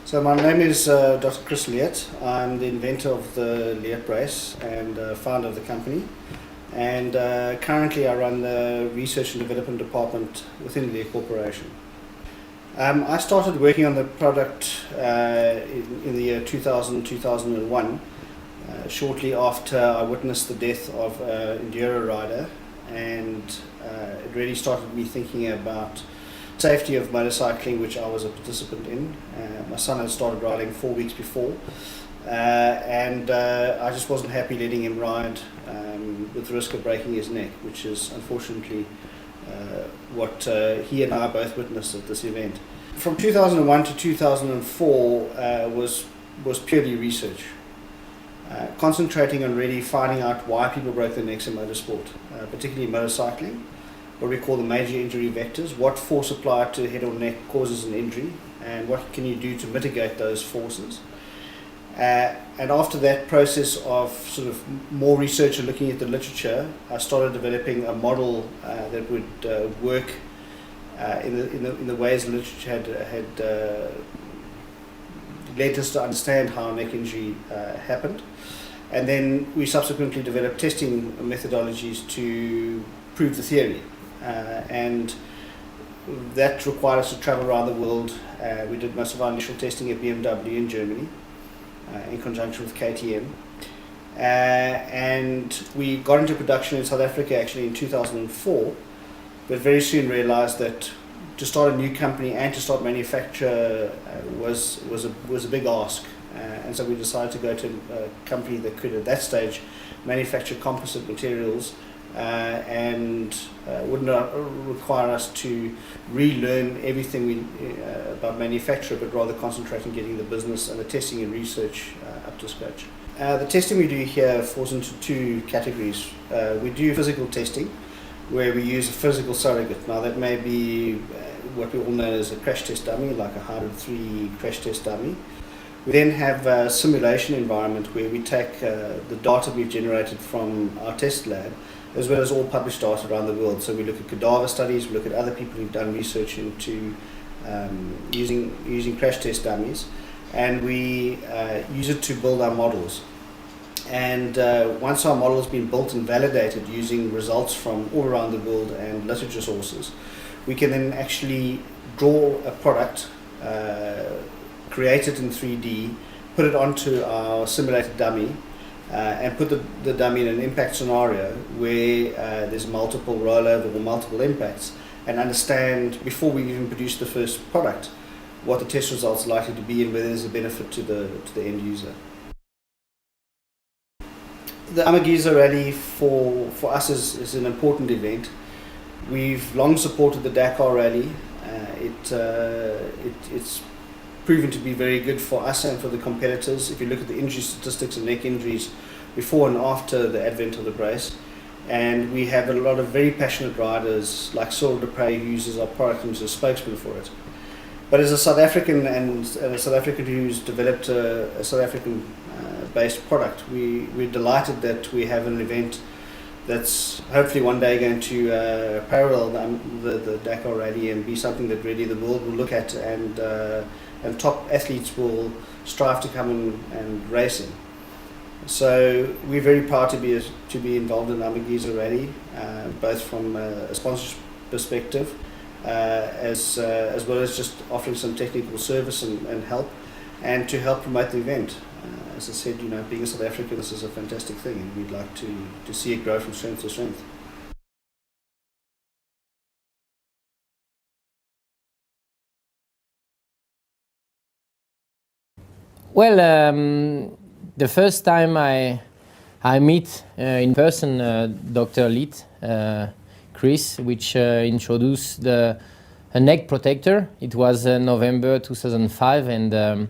So my name is Dr. Chris Leert. I'm the inventor of the Leert brace and founder of the company. And currently I run the research and development department within Leert Corporation. I started working on the product in the year 2000-2001, shortly after I witnessed the death of an enduro rider, and it really started me thinking about safety of motorcycling, which I was a participant in. My son had started riding 4 weeks before, and I just wasn't happy letting him ride with the risk of breaking his neck, which is unfortunately what he and I both witnessed at this event. From 2001 to 2004 was purely research, concentrating on really finding out why people broke their necks in motorsport, particularly motorcycling. What we call the major injury vectors, what force applied to head or neck causes an injury, and what can you do to mitigate those forces. And after that process of sort of more research and looking at the literature, I started developing a model that would work in the ways the literature had led us to understand how neck injury happened. And then we subsequently developed testing methodologies to prove the theory. And that required us to travel around the world. We did most of our initial testing at BMW in Germany in conjunction with KTM. And we got into production in South Africa actually in 2004, but very soon realized that to start a new company and to start manufacture was a big ask. And so we decided to go to a company that could at that stage manufacture composite materials and would not require us to relearn everything about manufacture, but rather concentrate on getting the business and the testing and research up to scratch. The testing we do here falls into two categories. We do physical testing, where we use a physical surrogate. Now that may be what we all know as a crash test dummy, like a Hardware 3 crash test dummy. We then have a simulation environment where we take the data we've generated from our test lab, as well as all published data around the world. So we look at cadaver studies, we look at other people who've done research into using crash test dummies, and we use it to build our models. And once our model has been built and validated using results from all around the world and literature sources, we can then actually draw a product, create it in 3D, put it onto our simulated dummy, and put the dummy in an impact scenario where there's multiple rollover or multiple impacts, and understand before we even produce the first product what the test results are likely to be and whether there's a benefit to the end user. The Amageza rally for us is an important event. We've long supported the Dakar rally. It's proven to be very good for us and for the competitors. If you look at the injury statistics and neck injuries before and after the advent of the brace, and we have a lot of very passionate riders like Cyril Dupre, who uses our product and is a spokesman for it. But as a South African and a South African who's developed a South African based product, we're delighted that we have an event that's hopefully one day going to parallel the Dakar rally and be something that really the world will look at, and top athletes will strive to come and race in. So we're very proud to be involved in the Amageza rally, both from a sponsorship perspective, as well as just offering some technical service and help, and to help promote the event. As I said, being a South African, this is a fantastic thing, and we'd like to see it grow from strength to strength. Well, the first time I meet in person Dr. Leert, Chris, which introduced a neck protector. It was November 2005, and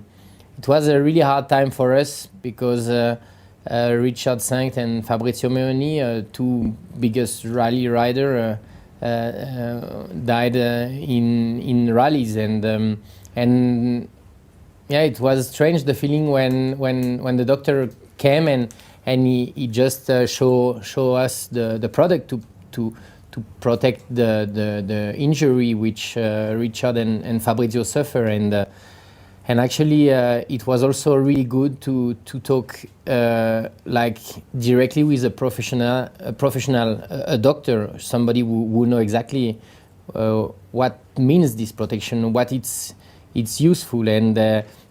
it was a really hard time for us because Richard Sankt and Fabrizio Meoni, two biggest rally rider, died in rallies, and yeah, it was strange, the feeling when the doctor came and he just show us the product to protect the injury which Richard and Fabrizio suffer, And actually, it was also really good to talk like directly with a professional, a doctor, somebody who know exactly what means this protection, what it's useful, and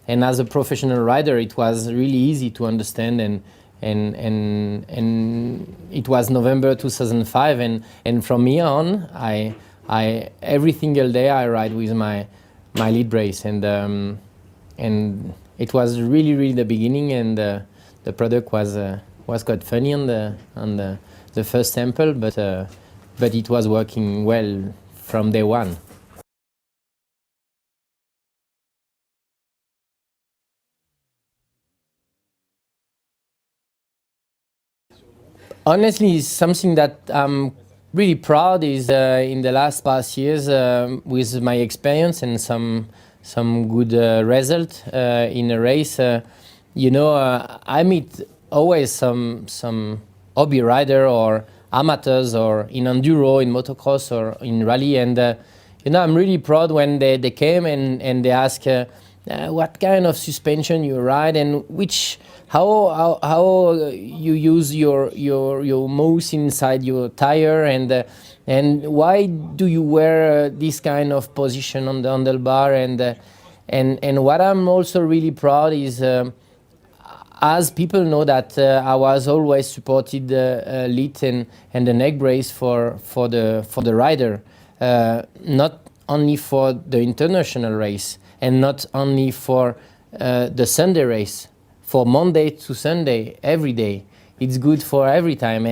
as a professional rider, it was really easy to understand. And it was November 2005, and from here on, I every single day I ride with my lead brace, and it was really the beginning, and the product was quite funny on the first sample, but it was working well from day one. Honestly, something that I'm really proud is in the past years with my experience and some good result in a race. I meet always some hobby rider or amateurs or in enduro, in motocross or in rally, and I'm really proud when they came and they ask what kind of suspension you ride and how you use your mouse inside your tire, and why do you wear this kind of position on the handlebar, and what I'm also really proud is as people know that I was always supported lead and the neck brace for the rider, not only for the international race and not only for the Sunday race, for Monday to Sunday, every day. It's good for every time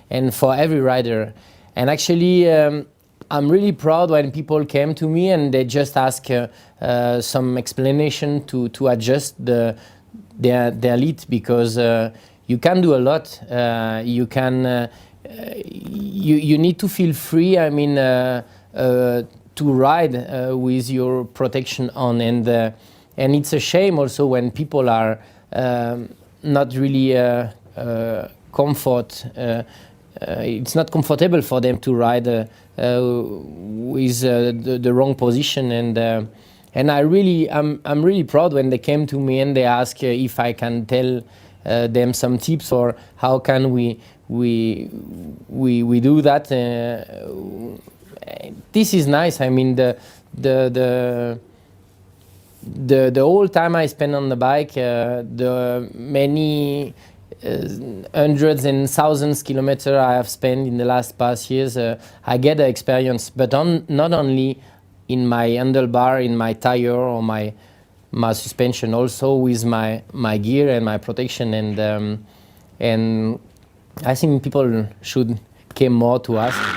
and for every rider. And actually, I'm really proud when people came to me and they just ask some explanation to adjust their lead, because you can do a lot. You need to feel free. I mean, to ride with your protection on, and it's a shame also when people are not really comfort. It's not comfortable for them to ride with the wrong position, and I'm really proud when they came to me and they ask if I can tell them some tips or how can we do that. This is nice. I mean, the whole time I spend on the bike, the many hundreds and thousands kilometers I have spent in the past years, I get the experience, but not only in my handlebar, in my tire or my suspension, also with my gear and my protection, and I think people should come more to us.